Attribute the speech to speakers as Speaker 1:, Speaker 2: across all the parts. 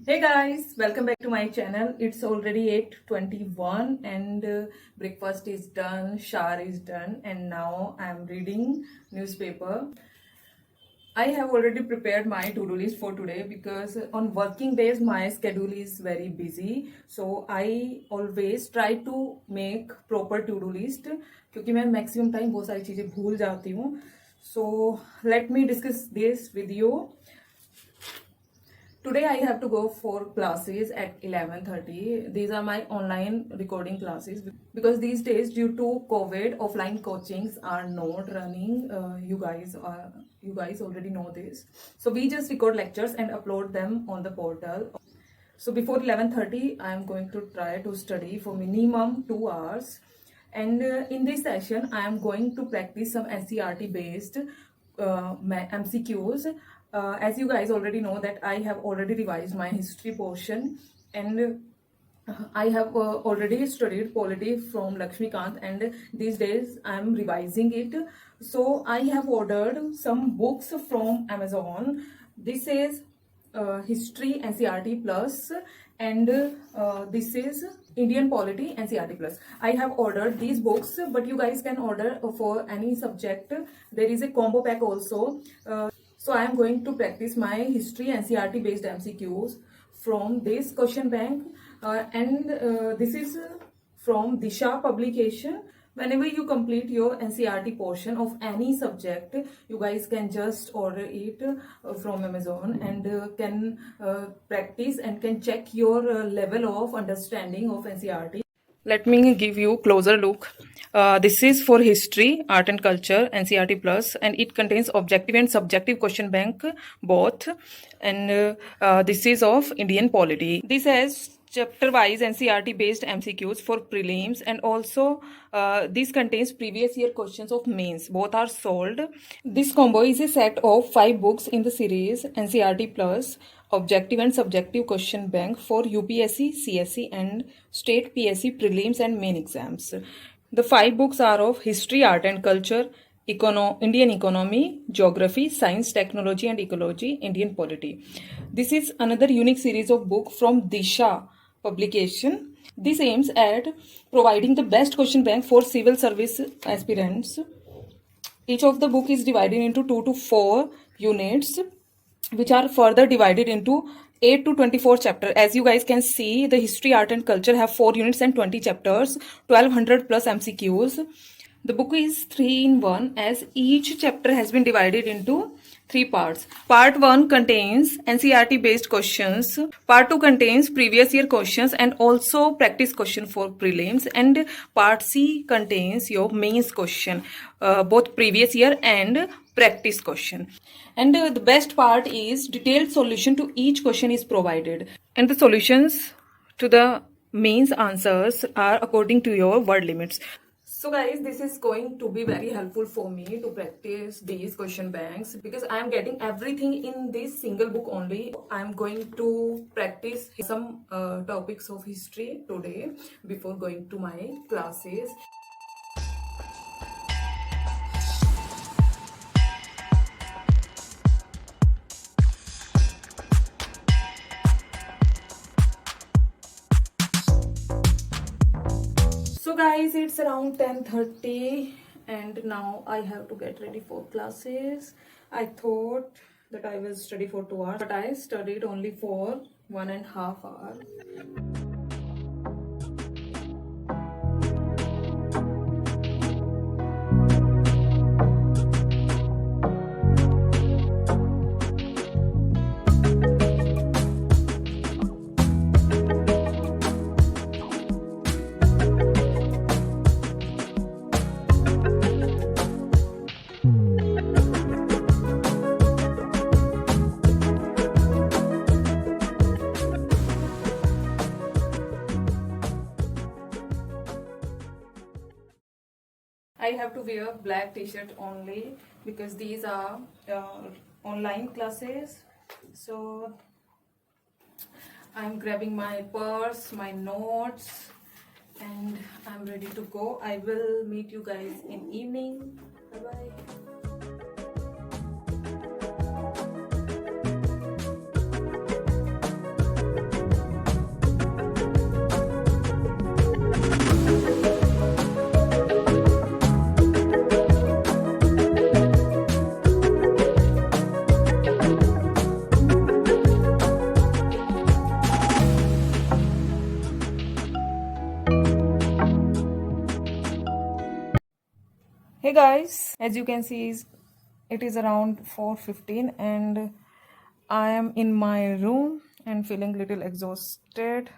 Speaker 1: Hey guys, welcome back to my channel. It's already 8:21 and breakfast is done, shower is done, and now I'm reading newspaper. I have already prepared my to-do list for today because on working days my schedule is very busy. So I always try to make proper to-do list क्योंकि मैं maximum time बहुत सारी चीजें भूल जाती हूँ. So let me discuss this with you. Today I have to go for classes at 11:30. These are my online recording classes because these days due to COVID, offline coachings are not running. You guys already know this. So we just record lectures and upload them on the portal. So before 11:30, I am going to try to study for minimum 2 hours. And in this session, I am going to practice some NCERT based MCQs. As you guys already know that I have already revised my history portion, and I have already studied polity from Lakshmikant, and these days I am revising it. So I have ordered some books from Amazon. This is History NCERT Plus, and this is Indian Polity NCERT Plus. I have ordered these books, but you guys can order for any subject. There is a combo pack also. So I am going to practice my history NCERT based MCQs from this question bank, and this is from Disha publication. Whenever you complete your NCERT portion of any subject, you guys can just order it from Amazon and can practice and can check your level of understanding of NCERT. Let me give you closer look. This is for history, art and culture, NCERT plus, and it contains objective and subjective question bank both. And this is of Indian polity. This has chapter wise NCERT based MCQs for prelims, and also this contains previous year questions of mains. Both are solved. This combo is a set of 5 books in the series NCERT plus objective and subjective question bank for UPSC, CSE and state PSC prelims and main exams. The 5 books are of history, art and culture, Indian economy, geography, science, technology and ecology, Indian polity. This is another unique series of book from Disha publication. This aims at providing the best question bank for civil service aspirants. Each of the book is divided into 2 to 4 units, which are further divided into 8 to 24 chapter. As you guys can see, the history, art and culture have 4 units and 20 chapters, 1200 plus MCQs. The book is 3 in 1 as each chapter has been divided into 3 parts. Part 1 contains NCERT based questions. Part 2 contains previous year questions and also practice question for prelims. And part C contains your mains question, both previous year and practice question. And the best part is detailed solution to each question is provided. And the solutions to the mains answers are according to your word limits. So guys, this is going to be very helpful for me to practice these question banks because I am getting everything in this single book only. I am going to practice some topics of history today before going to my classes. So guys, it's around 10:30 and now I have to get ready for classes. I thought that I will study for 2 hours, but I studied only for 1.5 hours. I have to wear black t-shirt only because these are online classes. So I'm grabbing my purse, my notes, and I'm ready to go. I will meet you guys in evening. Bye bye. Hey guys, as you can see, it is around 4:15 and I am in my room and feeling little exhausted.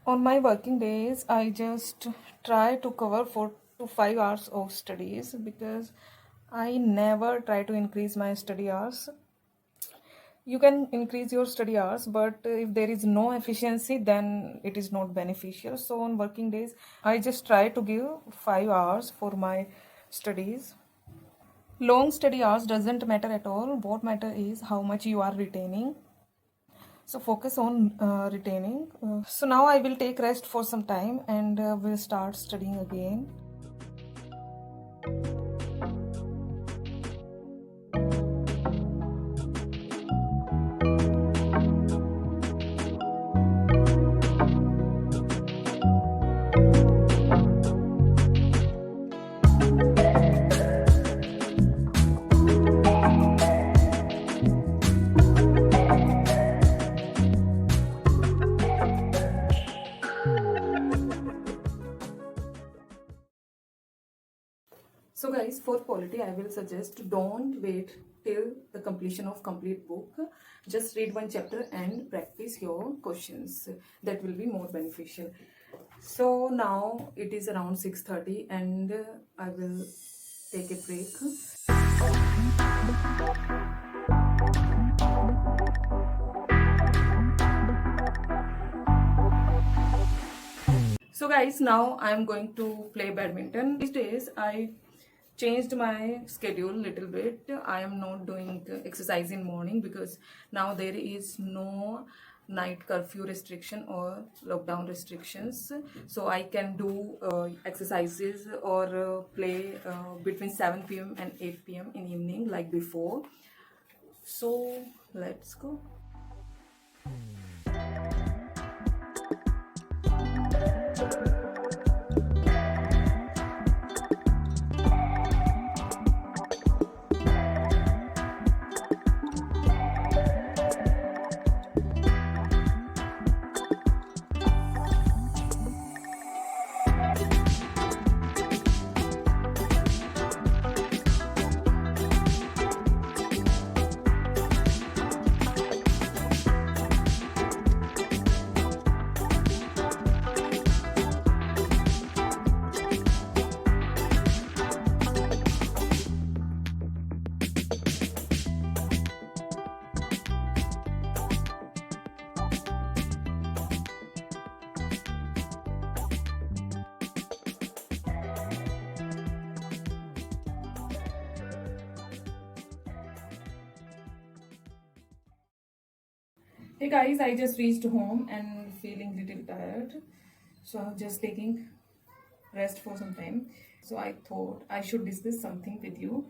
Speaker 1: On my working days, I just try to cover 4 to 5 hours of studies because I never try to increase my study hours. You can increase your study hours, but if there is no efficiency, then it is not beneficial. So on working days, I just try to give 5 hours for my studies. Long study hours doesn't matter at all. What matter is how much you are retaining. So focus on retaining. So now I will take rest for some time and will start studying again. So guys, for polity, I will suggest don't wait till the completion of complete book. Just read one chapter and practice your questions. That will be more beneficial. So now it is around 6:30 and I will take a break. So guys, now I'm going to play badminton. These days I changed my schedule little bit. I am not doing exercise in morning because now there is no night curfew restriction or lockdown restrictions, so I can do exercises or play between 7 p.m. and 8 p.m. in evening like before. So let's go. Hey guys, I just reached home and feeling little tired. So I'm just taking rest for some time. So I thought I should discuss something with you.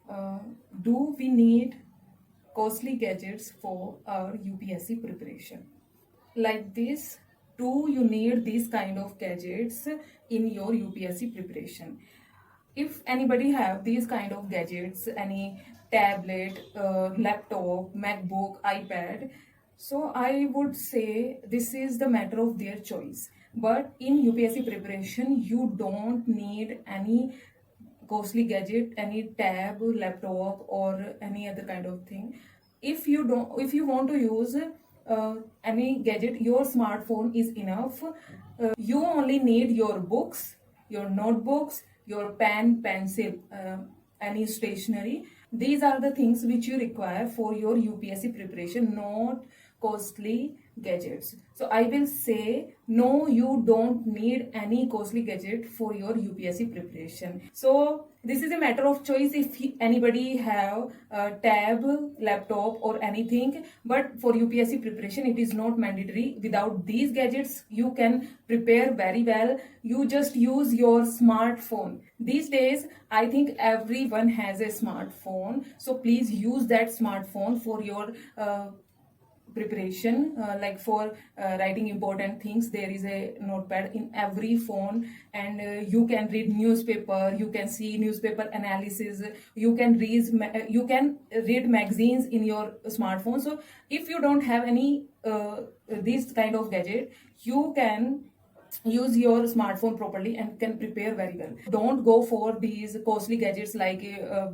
Speaker 1: Uh, do we need costly gadgets for our UPSC preparation? Like this, do you need these kind of gadgets in your UPSC preparation? If anybody have these kind of gadgets, any tablet, laptop, MacBook, iPad, so I would say this is the matter of their choice. But in UPSC preparation, you don't need any costly gadget, any tab, laptop, or any other kind of thing. If you want to use any gadget, your smartphone is enough. You only need your books, your notebooks, your pen, pencil, any stationery. These are the things which you require for your UPSC preparation, not costly gadgets. So I will say no, you don't need any costly gadget for your UPSC preparation. So this is a matter of choice if anybody have a tab, laptop or anything, but for UPSC preparation it is not mandatory. Without these gadgets you can prepare very well. You just use your smartphone. These days I think everyone has a smartphone, so please use that smartphone for your preparation, like for writing important things. There is a notepad in every phone, and you can read newspaper, you can see newspaper analysis, you can read magazines in your smartphone. So if you don't have any this kind of gadget, you can use your smartphone properly and can prepare very well. Don't go for these costly gadgets like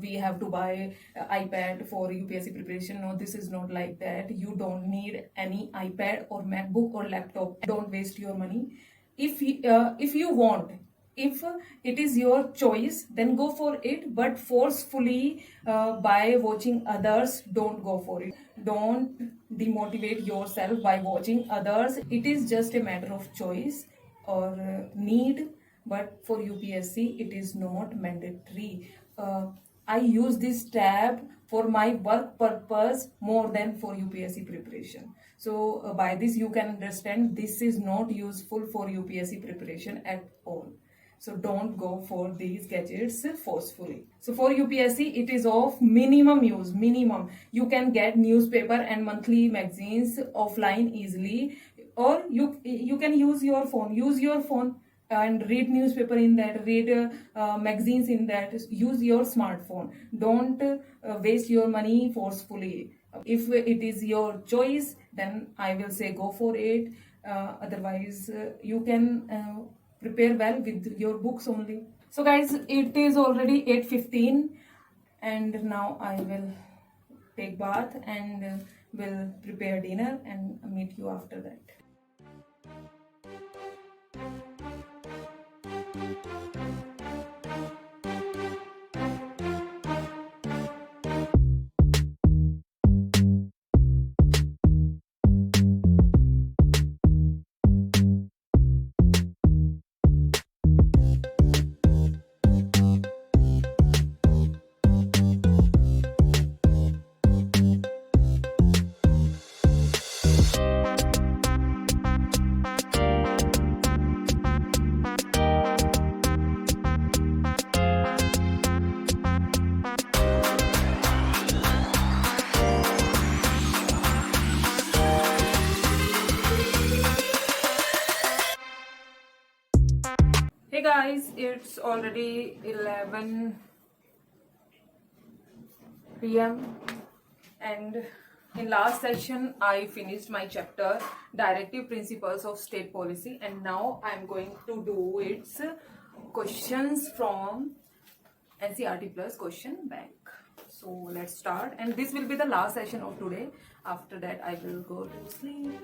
Speaker 1: we have to buy iPad for UPSC preparation. No, this is not like that. You don't need any iPad or MacBook or laptop. Don't waste your money. If you want, if it is your choice, then go for it, but forcefully by watching others, don't go for it. Don't demotivate yourself by watching others. It is just a matter of choice or need, but for UPSC it is not mandatory. I use this tab for my work purpose more than for UPSC preparation. So by this you can understand this is not useful for UPSC preparation at all. So don't go for these gadgets forcefully. So for UPSC, it is of minimum use, minimum. You can get newspaper and monthly magazines offline easily, or you can use your phone. Use your phone and read newspaper in that, read magazines in that. Use your smartphone. Don't waste your money forcefully. If it is your choice, then I will say go for it. Otherwise, you can prepare well with your books only. So guys, it is already 8:15 and now I will take bath and will prepare dinner and meet you after that. Hey guys, it's already 11 p.m. and in last session I finished my chapter Directive Principles of State Policy, and now I'm going to do its questions from NCERT plus question bank. So let's start, and this will be the last session of today. After that I will go to sleep.